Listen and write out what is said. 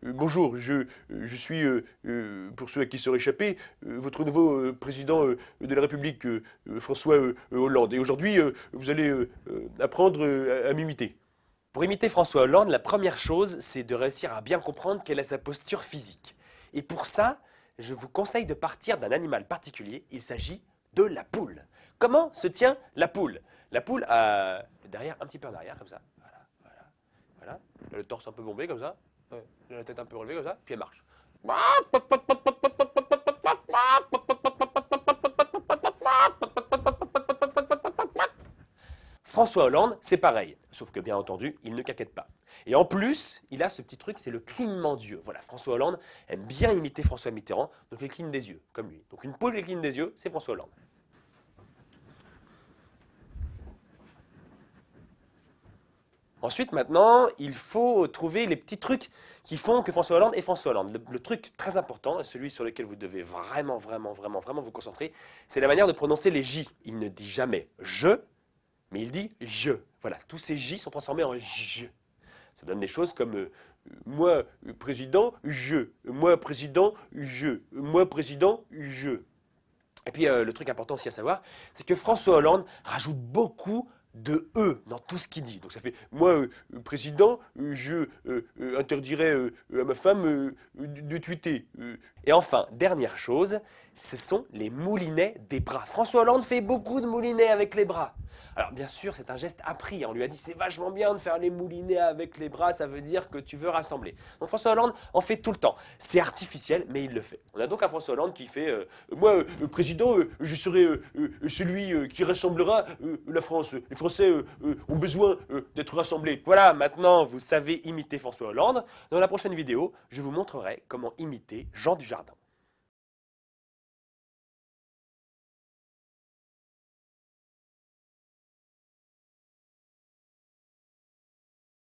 bonjour, je suis, pour ceux à qui seraient échappés, votre nouveau président de la République, François Hollande. Et aujourd'hui, vous allez apprendre à m'imiter. Pour imiter François Hollande, la première chose, c'est de réussir à bien comprendre quelle est sa posture physique. Et pour ça, je vous conseille de partir d'un animal particulier. Il s'agit de la poule. Comment se tient la poule? La poule a derrière, un petit peu en arrière, comme ça. Voilà, voilà, voilà. Le torse un peu bombé, comme ça. La tête un peu relevée, comme ça. Puis elle marche. François Hollande, c'est pareil, sauf que bien entendu, il ne caquette pas. Et en plus, il a ce petit truc, c'est le clignement d'yeux. Voilà, François Hollande aime bien imiter François Mitterrand, donc il cligne des yeux, comme lui. Donc une poule qui cligne des yeux, c'est François Hollande. Ensuite, maintenant, il faut trouver les petits trucs qui font que François Hollande est François Hollande. Le truc très important, et celui sur lequel vous devez vraiment vous concentrer, c'est la manière de prononcer les J. Il ne dit jamais je, mais il dit je. Voilà, tous ces J sont transformés en je. Ça donne des choses comme moi, président, je. Moi, président, je. Moi, président, je. Et puis, le truc important aussi à savoir, c'est que François Hollande rajoute beaucoup de E dans tout ce qu'il dit. Donc ça fait, moi, président, je interdirais à ma femme de tweeter. Et enfin, dernière chose, ce sont les moulinets des bras. François Hollande fait beaucoup de moulinets avec les bras. Alors bien sûr, c'est un geste appris. On lui a dit c'est vachement bien de faire les moulinets avec les bras, ça veut dire que tu veux rassembler. Donc François Hollande en fait tout le temps. C'est artificiel, mais il le fait. On a donc un François Hollande qui fait moi, président, je serai celui qui rassemblera la France. Les Français ont besoin d'être rassemblés. Voilà, maintenant vous savez imiter François Hollande. Dans la prochaine vidéo, je vous montrerai comment imiter Jean Dujardin.